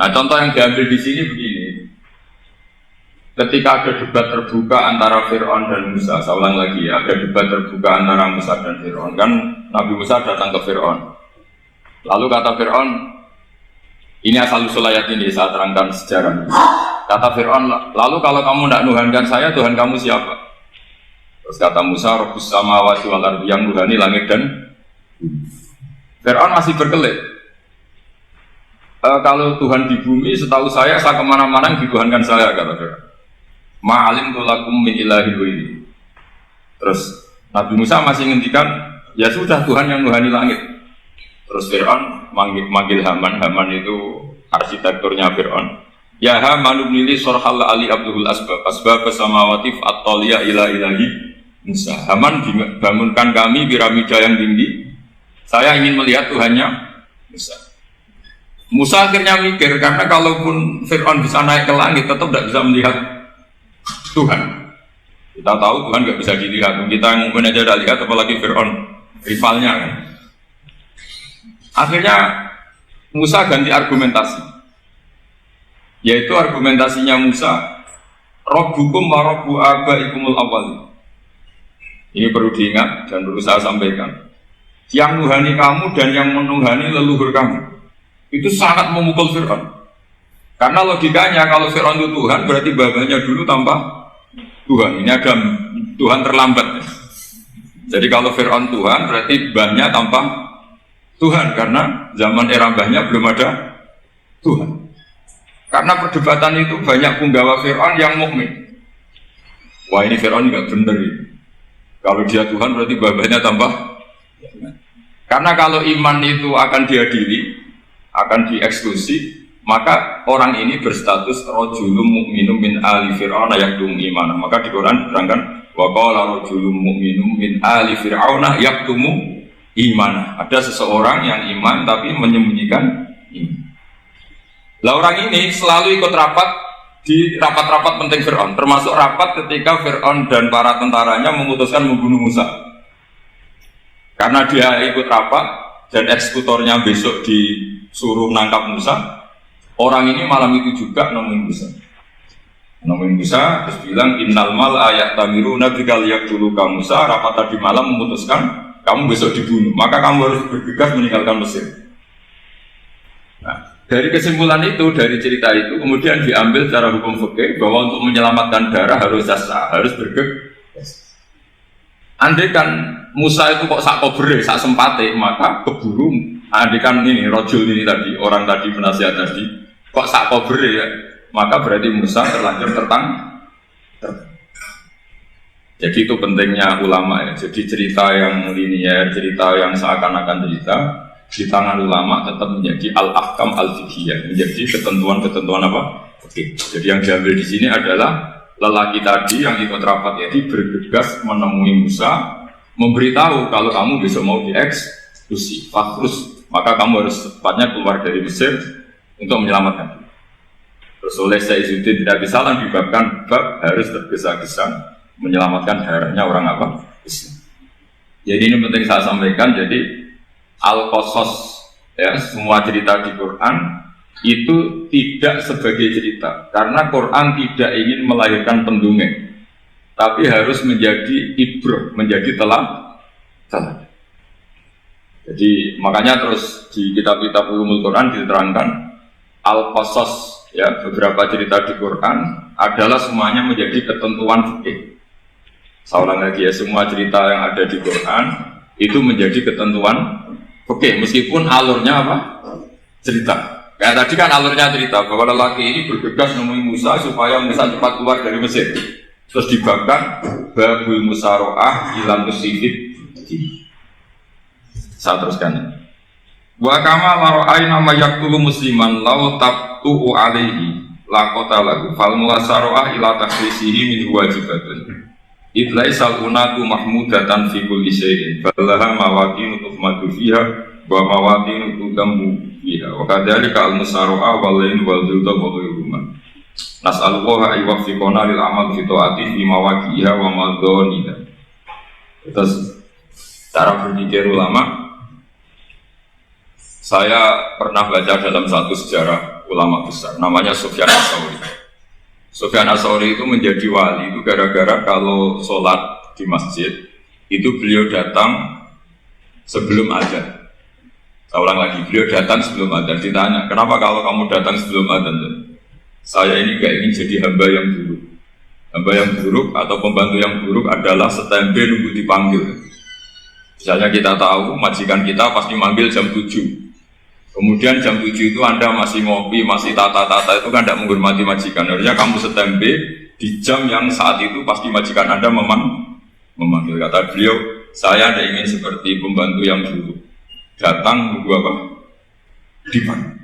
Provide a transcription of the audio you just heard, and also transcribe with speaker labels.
Speaker 1: Nah, contoh yang diambil di sini begini. Ketika ada debat terbuka antara Fir'aun dan Musa, saya ulang lagi ya, ada debat terbuka antara Musa dan Fir'aun. Kan Nabi Musa datang ke Fir'aun. Lalu kata Fir'aun, ini asal-usul ayat ini, saya terangkan sejarah. Kata Fir'aun, lalu kalau kamu tidak nuhankan saya, Tuhan kamu siapa? Terus kata Musa, Rabbus samawati wal ardi, yang nuhani langit dan Fir'aun masih berkelit. Kalau Tuhan di bumi, setahu saya kemana-mana yang dituhankan saya, kata Fir'aun. Ma'alim tulakum min ilahi ini. Terus Nabi Musa masih ngendikan, ya sudah Tuhan yang nuhani langit. Terus Fir'aun manggil Haman. Haman itu arsitekturnya Fir'aun. Ya Haman ibnili sorhal ali abdul asbab samawati at-taliya ila ilahi Musa. Haman bangunkan kami piramida yang tinggi. Saya ingin melihat Tuhannya Musa. Musa akhirnya mikir, karena kalaupun Fir'aun bisa naik ke langit tetap tidak bisa melihat Tuhan. Kita tahu Tuhan nggak bisa dilihat. Kita yang mungkin aja tidak lihat, apalagi Fir'aun rivalnya kan. Akhirnya Musa ganti argumentasi, yaitu argumentasinya Musa, Rabbukum wa Rabbu abaikumul awwal. Ini perlu diingat dan perlu saya sampaikan. Yang nuhani kamu dan yang menuhani leluhur kamu, itu sangat memukul Fir'aun. Karena logikanya kalau Fir'aun itu Tuhan, berarti babanya dulu tanpa Tuhan. Ini ada Tuhan terlambat. Jadi kalau Fir'aun Tuhan, berarti mbahnya tanpa Tuhan, karena zaman era mbahnya belum ada Tuhan. Karena perdebatan itu banyak punggawa Fir'aun yang mukmin. Wah, ini Fir'aun nggak benar ini. Kalau dia Tuhan berarti mbahnya tanpa. Karena kalau iman itu akan diadili, akan dieksklusi, maka orang ini berstatus rajulun mu'minun min ali fir'auna yaktum imanah. Maka di Quran diterangkan wa qala rajulun mu'minun min ali fir'auna yaktumu imanah. Ada seseorang yang iman tapi menyembunyikan iman. Lah orang ini selalu ikut rapat di rapat-rapat penting Fir'aun, termasuk rapat ketika Fir'aun dan para tentaranya memutuskan membunuh Musa. Karena dia ikut rapat dan eksekutornya besok disuruh menangkap Musa. Orang ini malam itu juga nemuin Musa, terus bilang innal mal ayat tamiru nabi kaliyak dulu kamu Musa. Rapat tadi malam memutuskan kamu besok dibunuh, maka kamu harus bergegas meninggalkan Mesir. Nah, dari kesimpulan itu, dari cerita itu kemudian diambil secara hukum fikih bahwa untuk menyelamatkan darah harus jasa, harus bergegas. Andai kan Musa itu kok sak kobre, sak sempate, maka keburu. Andai kan ini rojul ini tadi, orang tadi penasihat tadi, kok sak kobre ya, maka berarti Musa terlanjur tertang. Jadi itu pentingnya ulama ya. Jadi cerita yang linier, cerita yang seakan-akan cerita di tangan ulama tetap menjadi al-ahkam al-fiqhiyah, menjadi ketentuan-ketentuan apa? Oke. Jadi yang diambil di sini adalah lelaki tadi yang ikut rapat jadi bergegas menemui Musa, memberitahu kalau kamu besok mau dieksekusi, fakrus, maka kamu harus cepatnya keluar dari Mesir untuk menyelamatkan. Terus oleh Sayyidudin tidak bisa dibabkan bab harus tergesa-gesa menyelamatkan darahnya orang apa? Islam. Jadi ini penting saya sampaikan. Jadi al-qasas ya, semua cerita di Quran itu tidak sebagai cerita, karena Quran tidak ingin melahirkan pendongeng, tapi harus menjadi ibrah, menjadi teladan. Jadi makanya terus di kitab-kitab ulumul Quran diterangkan al-qasas ya, beberapa cerita di Quran adalah semuanya menjadi ketentuan fikih. Saya ulang lagi ya, semua cerita yang ada di Quran itu menjadi ketentuan fikih, meskipun alurnya apa? Cerita. Kayak tadi kan alurnya cerita bahwa lelaki ini bergegas menemui Musa supaya Musa cepat keluar dari Mesir. Terus dibakar babul musaroah ilan musifid. Saya teruskan. Wa kama laro'ai nama yaktulu musliman lau tabtu'u alaihi laqota lagu fal musaroah ila takhlisihi min wajibatun. Idlaisal unatu mahmudatan fi kulli syai'in falaha mawaqinu tuhmadu fiha wa mawaqinu tudamu fiha wa kadzalika al-musaro'a wal lain wal dhulta wa ghairuhuma. Nas'alullaha ay waffiqana lil amal fi ta'ati fi mawaqi'iha wa madhaniha. Terus cara berpikir ulama, saya pernah baca dalam satu sejarah ulama besar, namanya Sufyan Ats-Tsauri. Sufyan Ats-Tsauri itu menjadi wali itu gara-gara kalau sholat di masjid itu beliau datang sebelum adzan. Saya ulang lagi, beliau datang sebelum adzan. Ditanya, kenapa kalau kamu datang sebelum adzan? Saya ini gak ingin jadi hamba yang buruk. Hamba yang buruk atau pembantu yang buruk adalah setempe nunggu dipanggil. Misalnya kita tahu majikan kita pasti manggil jam 7. Kemudian jam 7 itu Anda masih ngopi, masih tata-tata, itu kan tidak menghormati majikan. Harusnya kamu setempe di jam yang saat itu pasti majikan Anda memanggil. Kata beliau, saya tidak ingin seperti pembantu yang buruk. Datang nunggu apa? Dipanggil.